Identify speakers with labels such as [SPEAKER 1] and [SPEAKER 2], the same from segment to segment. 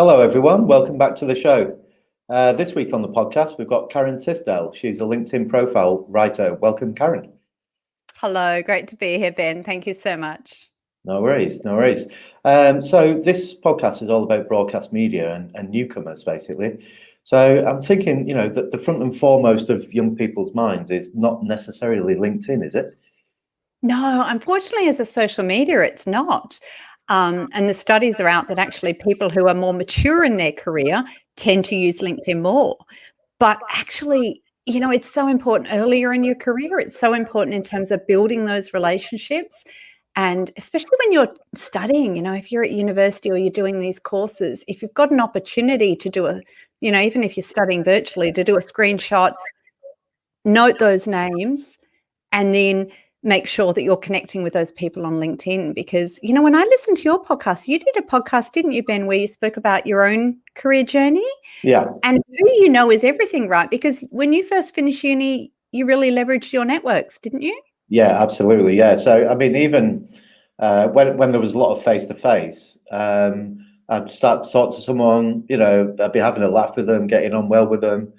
[SPEAKER 1] Hello, everyone. Welcome back to the show. This week on the podcast, we've got Karen Tisdell. She's a LinkedIn profile writer. Welcome, Karen.
[SPEAKER 2] Hello, great to be here, Ben. Thank you so much.
[SPEAKER 1] No worries, no worries. So this podcast is all about broadcast media and newcomers, basically. So I'm thinking, that the front and foremost of young people's minds is not necessarily LinkedIn, is it?
[SPEAKER 2] No, unfortunately, as a social media, it's not. And the studies are out that actually people who are more mature in their career tend to use LinkedIn more. But actually, it's so important earlier in your career. It's so important in terms of building those relationships. And especially when you're studying, if you're at university or you're doing these courses, if you've got an opportunity to do even if you're studying virtually, to do a screenshot, note those names, and then make sure that you're connecting with those people on LinkedIn. Because, when I listened to your podcast, you did a podcast, didn't you, Ben, where you spoke about your own career journey?
[SPEAKER 1] Yeah.
[SPEAKER 2] And who is everything, right? Because when you first finished uni, you really leveraged your networks, didn't you?
[SPEAKER 1] Yeah, absolutely. Yeah. So, I mean, even when there was a lot of face-to-face, I'd start to talk to someone, I'd be having a laugh with them, getting on well with them.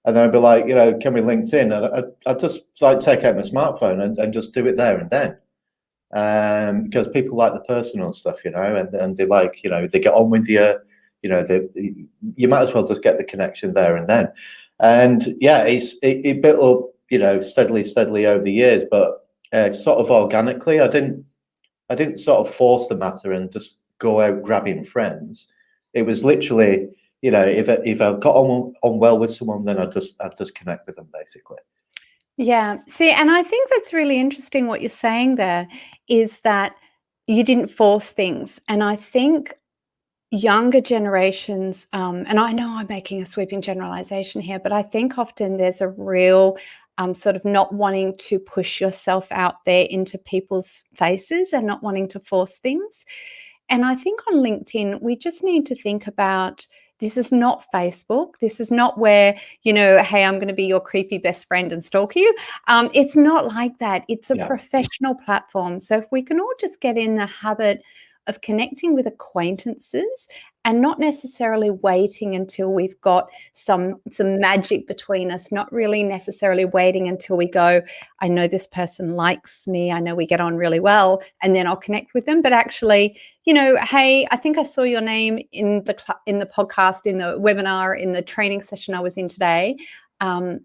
[SPEAKER 1] And then I'd be like, can we LinkedIn? And I'd just like take out my smartphone and just do it there and then. Because people like the personal stuff, and they like, they get on with you, you might as well just get the connection there and then. And yeah, it built up, steadily over the years, but sort of organically. I didn't sort of force the matter and just go out grabbing friends. It was literally, if I got on well with someone, then I'd just connect with them, basically.
[SPEAKER 2] Yeah. See, and I think that's really interesting what you're saying there, is that you didn't force things. And I think younger generations, and I know I'm making a sweeping generalization here, but I think often there's a real sort of not wanting to push yourself out there into people's faces and not wanting to force things. And I think on LinkedIn, we just need to think about, this is not Facebook. This is not where, hey, I'm going to be your creepy best friend and stalk you. It's not like that. It's a professional platform. So if we can all just get in the habit of connecting with acquaintances and not necessarily waiting until we've got some magic between us, not really necessarily waiting until we go, I know this person likes me, I know we get on really well, and then I'll connect with them. But actually, hey, I think I saw your name in the podcast, in the webinar, in the training session I was in today.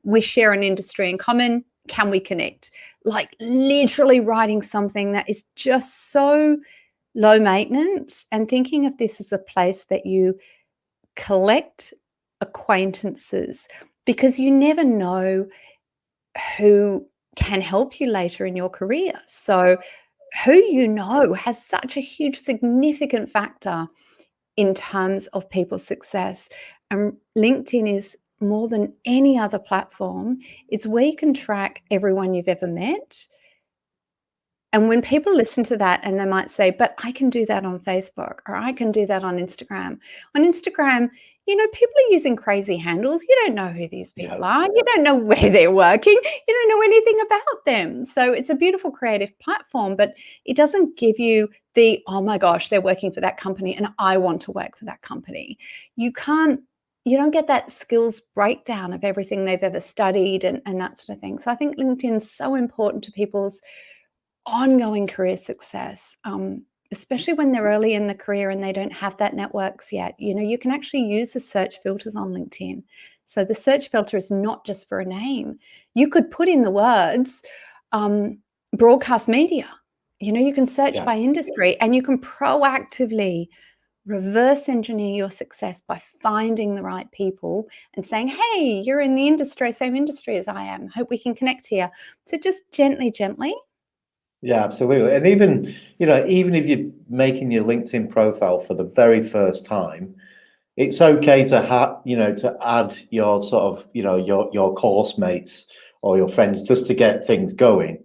[SPEAKER 2] We share an industry in common. Can we connect? Like literally writing something that is just so low maintenance, and thinking of this as a place that you collect acquaintances, because you never know who can help you later in your career. So who has such a huge significant factor in terms of people's success. And LinkedIn is more than any other platform. It's where you can track everyone you've ever met. And when people listen to that and they might say, but I can do that on Facebook, or I can do that on Instagram. On Instagram, people are using crazy handles. You don't know who these people are. You don't know where they're working. You don't know anything about them. So it's a beautiful creative platform, but it doesn't give you the, oh my gosh, they're working for that company and I want to work for that company. You don't get that skills breakdown of everything they've ever studied and that sort of thing. So I think LinkedIn's so important to people's ongoing career success, especially when they're early in the career and they don't have that networks yet. You can actually use the search filters on LinkedIn. So the search filter is not just for a name. You could put in the words broadcast media. You can search by industry, and you can proactively reverse engineer your success by finding the right people and saying, hey, you're in the industry, same industry as I am. Hope we can connect here. So just gently.
[SPEAKER 1] Yeah, absolutely. And even if you're making your LinkedIn profile for the very first time, it's okay to add your sort of, your course mates or your friends just to get things going.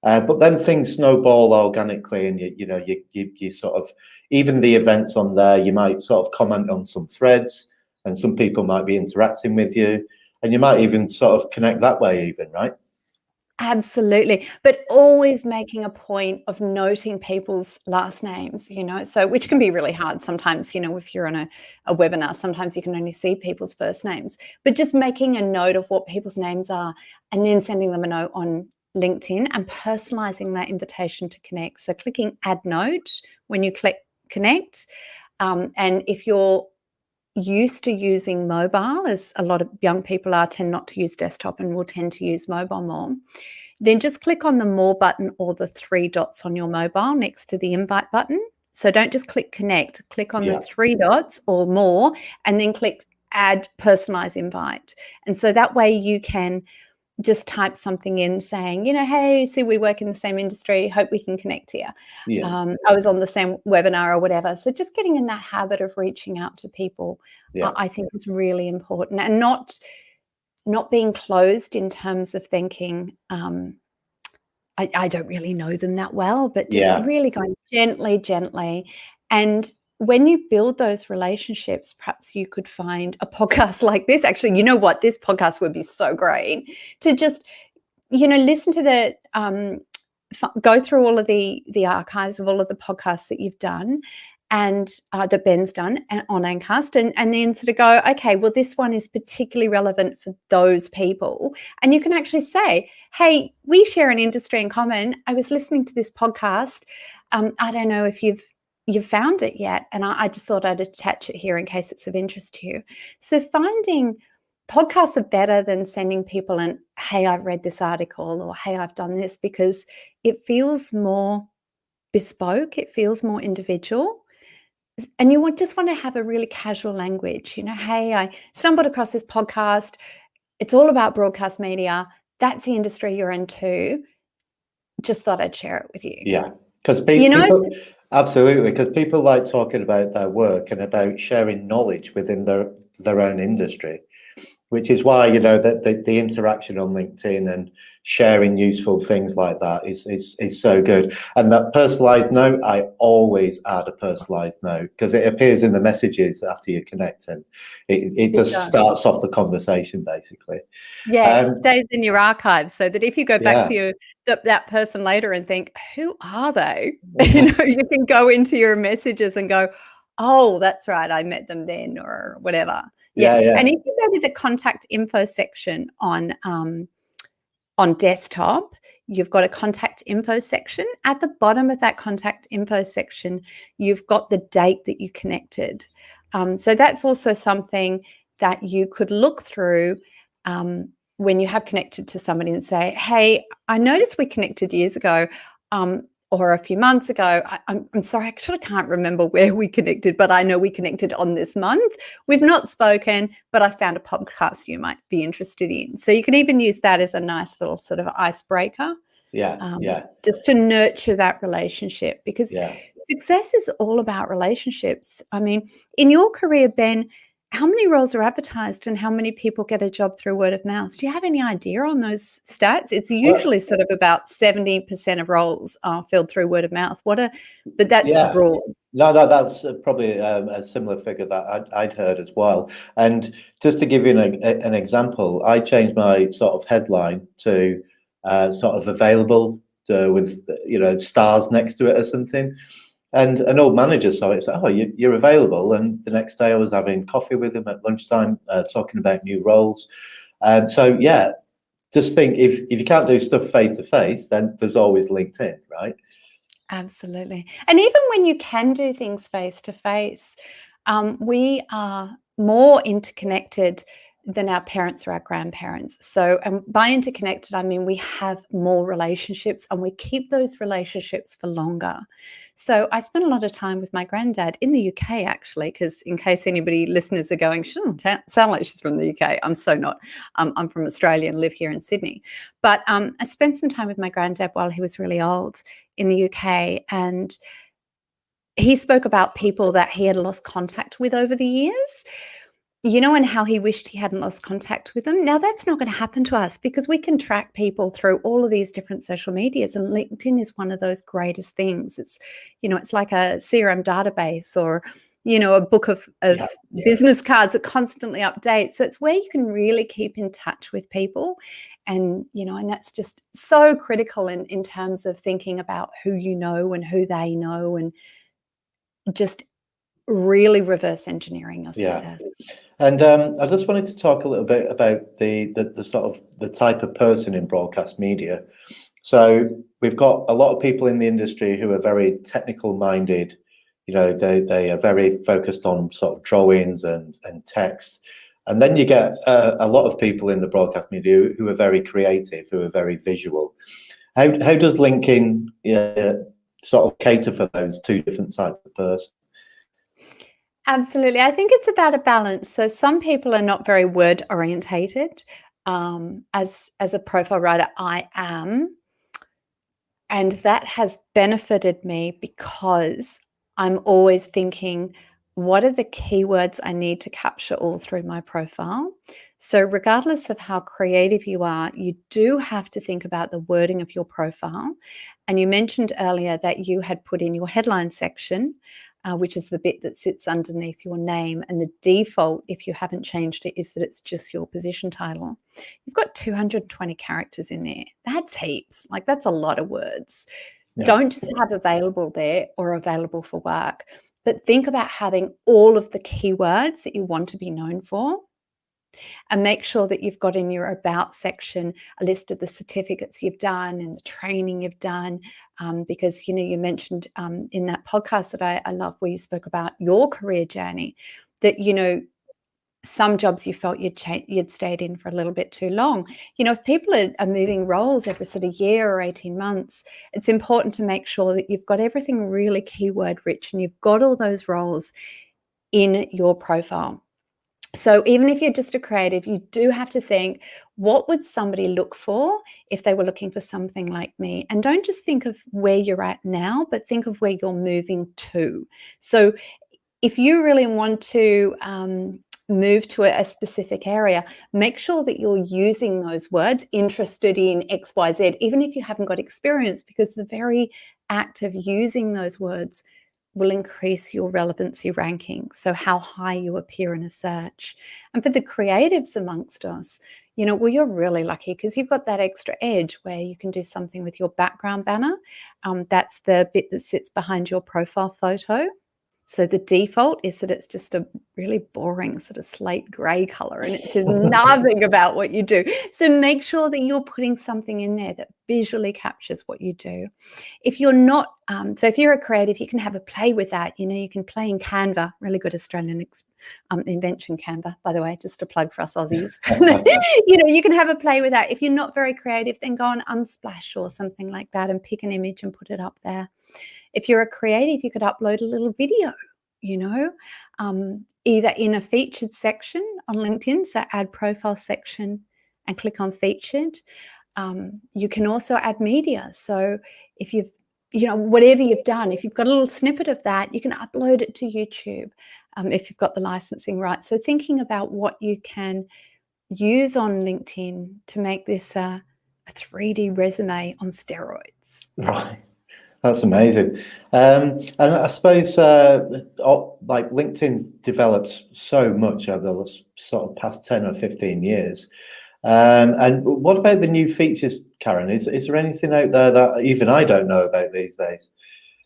[SPEAKER 1] But then things snowball organically, and you sort of, even the events on there, you might sort of comment on some threads, and some people might be interacting with you, and you might even sort of connect that way even, right?
[SPEAKER 2] Absolutely, but always making a point of noting people's last names, so which can be really hard sometimes, if you're on a webinar, sometimes you can only see people's first names, but just making a note of what people's names are and then sending them a note on LinkedIn and personalizing that invitation to connect. So clicking add note when you click connect. And if you're used to using mobile, as a lot of young people tend not to use desktop and will tend to use mobile more, then just click on the more button or the three dots on your mobile next to the invite button. So don't just click connect, click on the three dots or more, and then click add personalized invite. And so that way you can just type something in saying, hey, see, we work in the same industry, hope we can connect here. I was on the same webinar or whatever. So just getting in that habit of reaching out to people, I think is really important, and not being closed in terms of thinking, I don't really know them that well, but just really going gently. And when you build those relationships, perhaps you could find a podcast like this. Actually, you know what? This podcast would be so great to just, listen to the, go through all of the archives of all of the podcasts that you've done and that Ben's done on Ancast, and then sort of go, okay, well, this one is particularly relevant for those people. And you can actually say, hey, we share an industry in common. I was listening to this podcast. I don't know if you've found it yet. And I just thought I'd attach it here in case it's of interest to you. So finding podcasts are better than sending people an, hey, I've read this article, or hey, I've done this, because it feels more bespoke. It feels more individual. And you just want to have a really casual language, hey, I stumbled across this podcast. It's all about broadcast media. That's the industry you're into. Just thought I'd share it with you.
[SPEAKER 1] Yeah, because people, absolutely, because people like talking about their work and about sharing knowledge within their own industry, which is why, that the interaction on LinkedIn and sharing useful things like that is so good. And that personalized note, I always add a personalized note because it appears in the messages after you connect, and it just starts off the conversation basically.
[SPEAKER 2] It stays in your archives, so that if you go back to that person later and think, who are they? You can go into your messages and go, oh, that's right, I met them then, or whatever. And if you go to the contact info section on desktop, you've got a contact info section. At the bottom of that contact info section, you've got the date that you connected. So that's also something that you could look through when you have connected to somebody and say, hey, I noticed we connected years ago. Or a few months ago. I'm sorry, I actually can't remember where we connected, but I know we connected on this month. We've not spoken, but I found a podcast you might be interested in. So you can even use that as a nice little sort of icebreaker. Just to nurture that relationship, because success is all about relationships. I mean, in your career, Ben, how many roles are advertised and how many people get a job through word of mouth? Do you have any idea on those stats? It's usually sort of about 70% of roles are filled through word of mouth. But that's broad.
[SPEAKER 1] No, that's probably a similar figure that I'd heard as well. And just to give you an example, I changed my sort of headline to sort of available with stars next to it or something. And an old manager saw it, said, oh, you're available. And the next day I was having coffee with him at lunchtime, talking about new roles. So, just think if you can't do stuff face to face, then there's always LinkedIn, right?
[SPEAKER 2] Absolutely. And even when you can do things face to face, we are more interconnected than our parents or our grandparents. So, and by interconnected, I mean we have more relationships and we keep those relationships for longer. So I spent a lot of time with my granddad in the UK, actually, because in case anybody listeners are going, she doesn't sound like she's from the UK. I'm so not. I'm from Australia and live here in Sydney. But I spent some time with my granddad while he was really old in the UK, and he spoke about people that he had lost contact with over the years, and how he wished he hadn't lost contact with them. Now, that's not going to happen to us because we can track people through all of these different social medias, and LinkedIn is one of those greatest things. It's, it's like a CRM database, or, a book of
[SPEAKER 1] Yeah.
[SPEAKER 2] business cards that constantly update. So it's where you can really keep in touch with people. And, and that's just so critical in terms of thinking about who you know and who they know, and just really reverse engineering your
[SPEAKER 1] Yeah.
[SPEAKER 2] success.
[SPEAKER 1] And I just wanted to talk a little bit about the sort of the type of person in broadcast media. So we've got a lot of people in the industry who are very technical minded. They are very focused on sort of drawings and text. And then you get a lot of people in the broadcast media who are very creative, who are very visual. How does LinkedIn sort of cater for those two different types of person?
[SPEAKER 2] Absolutely. I think it's about a balance. So some people are not very word orientated. As a profile writer, I am. And that has benefited me because I'm always thinking, what are the keywords I need to capture all through my profile? So regardless of how creative you are, you do have to think about the wording of your profile. And you mentioned earlier that you had put in your headline section, which is the bit that sits underneath your name. And the default, if you haven't changed it, is that it's just your position title. You've got 220 characters in there. That's heaps. Like, that's a lot of words.
[SPEAKER 1] Yeah.
[SPEAKER 2] Don't just have available there or available for work, but think about having all of the keywords that you want to be known for. And make sure that you've got in your about section a list of the certificates you've done and the training you've done, because you mentioned in that podcast that I love, where you spoke about your career journey, that some jobs you felt you'd stayed in for a little bit too long. If people are moving roles every sort of year or 18 months, it's important to make sure that you've got everything really keyword rich and you've got all those roles in your profile. So even if you're just a creative, you do have to think, what would somebody look for if they were looking for something like me? And don't just think of where you're at now, but think of where you're moving to. So if you really want to move to a specific area, make sure that you're using those words, interested in XYZ, even if you haven't got experience, because the very act of using those words will increase your relevancy ranking. So how high you appear in a search. And for the creatives amongst us, you're really lucky because you've got that extra edge where you can do something with your background banner. That's the bit that sits behind your profile photo. So the default is that it's just a really boring sort of slate grey colour and it says nothing about what you do. So make sure that you're putting something in there that visually captures what you do. If you're not, so if you're a creative, you can have a play with that. You can play in Canva, really good Australian invention, Canva, by the way, just a plug for us Aussies. You can have a play with that. If you're not very creative, then go on Unsplash or something like that and pick an image and put it up there. If you're a creative, you could upload a little video, either in a featured section on LinkedIn, so add profile section and click on featured. You can also add media. So if you've, whatever you've done, if you've got a little snippet of that, you can upload it to YouTube if you've got the licensing right. So thinking about what you can use on LinkedIn to make this a 3D resume on steroids.
[SPEAKER 1] Right. That's amazing. And I suppose like LinkedIn develops so much over the sort of past 10 or 15 years. And what about the new features, Karen? Is there anything out there that even I don't know about these days?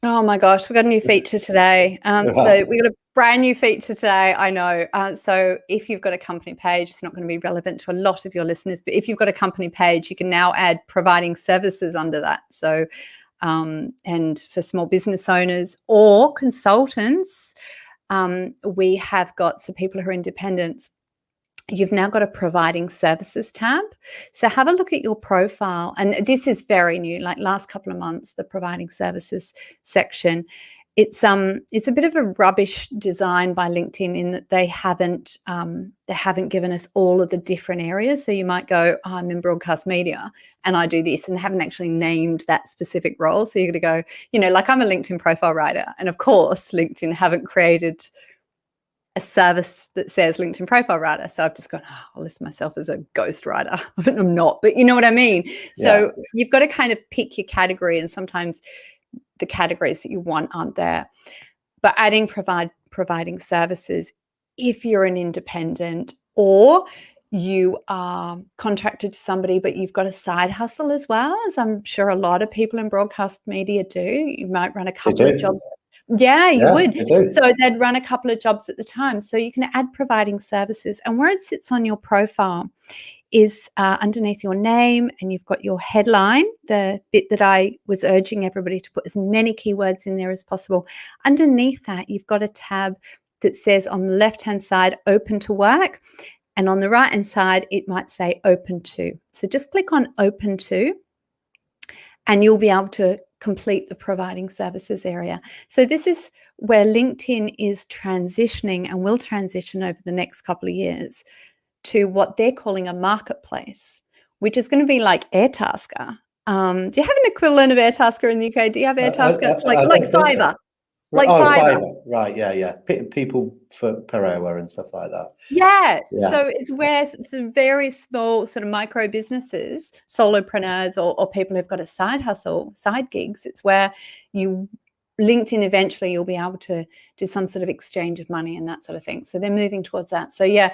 [SPEAKER 2] Oh my gosh, we got a new feature today. So we got a brand new feature today, I know. So if you've got a company page, it's not going to be relevant to a lot of your listeners, but if you've got a company page, you can now add providing services under that. So and for small business owners or consultants, we have got, so people who are independents, you've now got a providing services tab. So have a look at your profile. And this is very new, like last couple of months, the providing services section. It's a bit of a rubbish design by LinkedIn in that they haven't given us all of the different areas. So you might go, oh, I'm in broadcast media and I do this, and they haven't actually named that specific role. So you're going to go, like I'm a LinkedIn profile writer, and of course LinkedIn haven't created a service that says LinkedIn profile writer. So I've just gone, I'll list myself as a ghost writer. I'm not, but you know what I mean?
[SPEAKER 1] Yeah.
[SPEAKER 2] So you've got to kind of pick your category, and sometimes the categories that you want aren't there. But adding providing services if you're an independent, or you are contracted to somebody, but you've got a side hustle as well, as I'm sure a lot of people in broadcast media do. You might run a couple of jobs. Yeah, you would. So they'd run a couple of jobs at the time. So you can add providing services, and where it sits on your profile is underneath your name, and you've got your headline, the bit that I was urging everybody to put as many keywords in there as possible. Underneath that, you've got a tab that says on the left-hand side, open to work. And on the right-hand side, it might say open to. So just click on open to, and you'll be able to complete the providing services area. So this is where LinkedIn is transitioning, and will transition over the next couple of years, to what they're calling a marketplace, which is going to be like Airtasker. Do you have an equivalent of Airtasker in the UK? Do you have Airtasker? It's like Fiverr. Like
[SPEAKER 1] Fiverr. Right, yeah. People per hour and stuff like that.
[SPEAKER 2] Yeah. So it's where the very small sort of micro businesses, solopreneurs, or people who've got a side hustle, side gigs, it's where LinkedIn eventually you'll be able to do some sort of exchange of money and that sort of thing. So they're moving towards that. So yeah,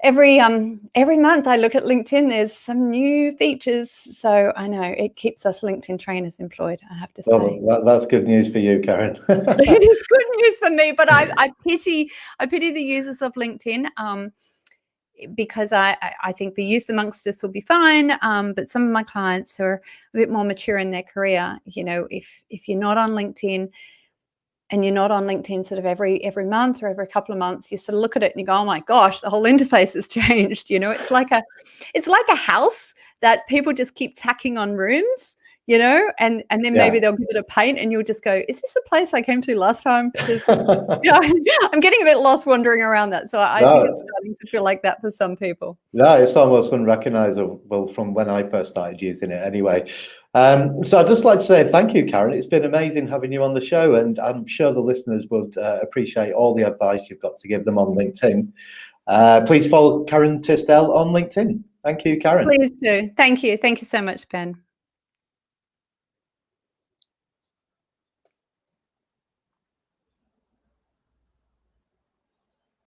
[SPEAKER 2] every month I look at LinkedIn, there's some new features. So I know it keeps us LinkedIn trainers employed, I have to say.
[SPEAKER 1] Well, that's good news for you, Karen.
[SPEAKER 2] It is good news for me, but I pity the users of LinkedIn, because I think the youth amongst us will be fine. But some of my clients who are a bit more mature in their career, if you're not on LinkedIn, and you're not on LinkedIn sort of every month or every couple of months, you sort of look at it and you go, oh my gosh, the whole interface has changed. It's like a house that people just keep tacking on rooms, and then maybe they'll give it a paint, and you'll just go, is this a place I came to last time? Because I'm getting a bit lost wandering around that. So I think it's starting to feel like that for some people.
[SPEAKER 1] No, it's almost unrecognizable from when I first started using it anyway. So I'd just like to say thank you, Karen. It's been amazing having you on the show, and I'm sure the listeners would appreciate all the advice you've got to give them on LinkedIn. Please follow Karen Tisdell on LinkedIn. Thank you, Karen.
[SPEAKER 2] Please do. Thank you. Thank you so much, Ben.